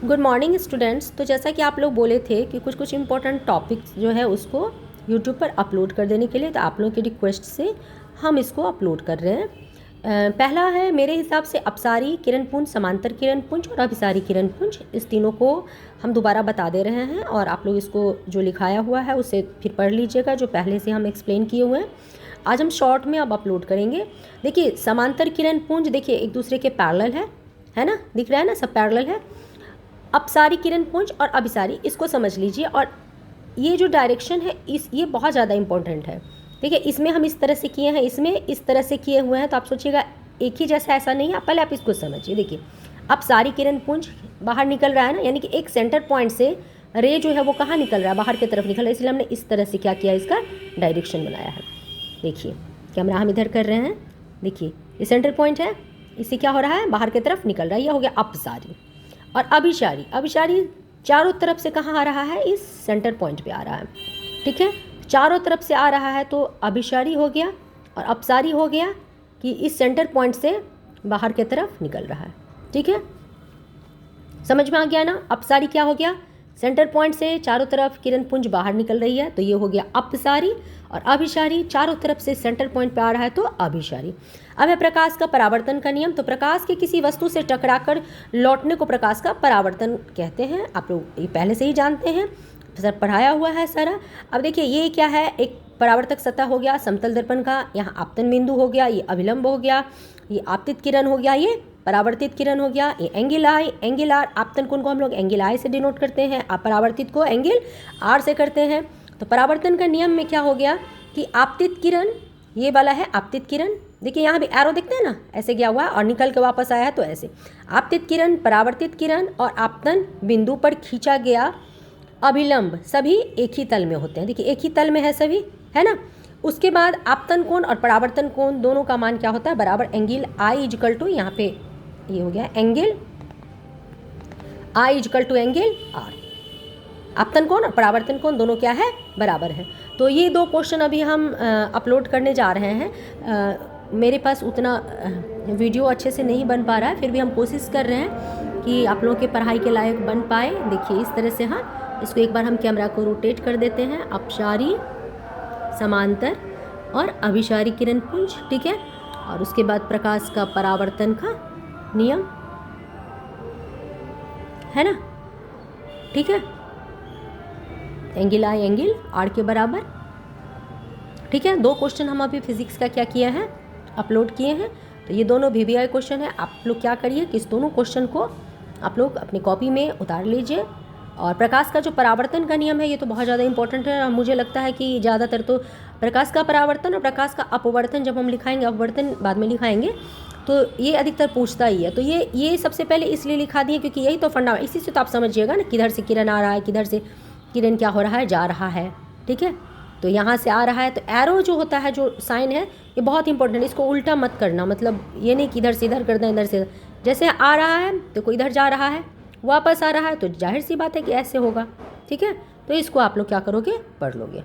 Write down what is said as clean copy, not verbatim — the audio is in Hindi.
Good morning students. तो जैसा कि आप लोग बोले थे कि कुछ कुछ इम्पोर्टेंट टॉपिक्स जो है उसको यूट्यूब पर अपलोड कर देने के लिए, तो आप लोगों की रिक्वेस्ट से हम इसको अपलोड कर रहे हैं। पहला है मेरे हिसाब से अपसारी किरणपुंज, समांतर किरणपुंज और अभिसारी किरणपुंज। इस तीनों को हम दोबारा बता दे रहे हैं और आप लोग इसको जो लिखाया हुआ है उसे फिर पढ़ लीजिएगा, जो पहले से हम एक्सप्लेन किए हुए हैं। आज हम शॉर्ट में अब अपलोड करेंगे। देखिए समांतर किरणपुंज देखिए एक दूसरे के पैरेलल है ना, दिख रहा है ना, सब पैरेलल है। अपसारी किरणपुंज और अभिसारी, इसको समझ लीजिए। और ये जो डायरेक्शन है ये बहुत ज़्यादा इंपॉर्टेंट है। देखिए इसमें हम इस तरह से किए हैं, इसमें इस तरह से किए हुए हैं, तो आप सोचिएगा एक ही जैसा ऐसा नहीं है। पहले आप इसको समझिए। देखिए अपसारी किरणपुंज बाहर निकल रहा है ना, यानी कि एक सेंटर पॉइंट से रे जो है वो कहाँ निकल रहा है, बाहर की तरफ निकल रहा है, इसलिए हमने इस तरह से क्या किया, इसका डायरेक्शन बनाया है। देखिए कैमरा हम इधर कर रहे हैं, देखिए ये सेंटर पॉइंट है, इससे क्या हो रहा है, बाहर की तरफ निकल रहा है, यह हो गया अपसारी। और अभिसारी, अभिसारी चारों तरफ से कहाँ आ रहा है, इस सेंटर पॉइंट पे आ रहा है। ठीक है, चारों तरफ से आ रहा है तो अभिसारी हो गया, और अपसारी हो गया कि इस सेंटर पॉइंट से बाहर की तरफ निकल रहा है। ठीक है, समझ में आ गया ना। अपसारी क्या हो गया, सेंटर पॉइंट से चारों तरफ किरणपुंज बाहर निकल रही है, तो ये हो गया अपसारी। और अभिसारी चारों तरफ से सेंटर पॉइंट पे आ रहा है तो अभिसारी। अब है प्रकाश का परावर्तन का नियम। तो प्रकाश के किसी वस्तु से टकराकर लौटने को प्रकाश का परावर्तन कहते हैं। आप लोग ये पहले से ही जानते हैं, सर पढ़ाया हुआ है सारा। अब देखिए ये क्या है, एक परावर्तक सतह हो गया समतल दर्पण का, यहाँ आपतन बिंदु हो गया, ये अभिलंब हो गया, ये आपतित किरण हो गया, ये परावर्तित किरण हो गया, ये एंगल आई, एंगल आर। आपतन कोण को हम लोग एंगल आई से डिनोट करते हैं, परावर्तित को एंगल आर से करते हैं। तो परावर्तन का नियम में क्या हो गया कि आपतित किरण, ये वाला है आपतित किरण, देखिए यहाँ भी एरो दिखते हैं ना, ऐसे गया हुआ है और निकल के वापस आया है, तो ऐसे आपतित किरण, परावर्तित किरण और आपतन बिंदु पर खींचा गया अभिलंब सभी एक ही तल में होते हैं। देखिए एक ही तल में है सभी, है ना। उसके बाद आपतन कोण और परावर्तन कोण दोनों का मान क्या होता है, बराबर एंगल आई इजकल टू, यहाँ पे ये हो गया angle I equal to angle R. आपतन कोण और परावर्तन कोण दोनों क्या है, बराबर है। तो ये दो क्वेश्चन अभी हम अपलोड करने जा रहे हैं। मेरे पास उतना वीडियो अच्छे से नहीं बन पा रहा है, फिर भी हम कोशिश कर रहे हैं कि आप लोगों के पढ़ाई के लायक बन पाए। देखिए इस तरह से, हाँ, इसको एक बार हम कैमरा को रोटेट कर देते हैं। अपसारी, समांतर और अभिसारी किरणपुंज, ठीक है। और उसके बाद प्रकाश का परावर्तन का नियम, है ना, ठीक है। एंगल आई एंगल आर के बराबर, ठीक है। दो क्वेश्चन हम अभी फिजिक्स का क्या किया है, अपलोड किए हैं। तो ये दोनों VVI क्वेश्चन है। आप लोग क्या करिए कि इस दोनों क्वेश्चन को आप लोग अपनी कॉपी में उतार लीजिए। और प्रकाश का जो परावर्तन का नियम है ये तो बहुत ज़्यादा इंपॉर्टेंट है। मुझे लगता है कि ज़्यादातर तो प्रकाश का परावर्तन और प्रकाश का अपवर्तन जब हम लिखाएंगे, अपवर्तन बाद में लिखाएंगे, तो ये अधिकतर पूछता ही है। तो ये सबसे पहले इसलिए लिखा दिए क्योंकि यही तो फंडा, इसी से तो आप समझिएगा ना, किधर से किरण आ रहा है, किधर से किरण क्या हो रहा है, जा रहा है। ठीक है, तो यहाँ से आ रहा है तो एरो जो होता है, जो साइन है, ये बहुत इंपॉर्टेंट है। इसको उल्टा मत करना, मतलब ये नहीं कि इधर से इधर कर दें, इधर से जैसे आ रहा है तो कोई इधर जा रहा है, वापस आ रहा है, तो जाहिर सी बात है कि ऐसे होगा। ठीक है, तो इसको आप लोग क्या करोगे, पढ़ लोगे।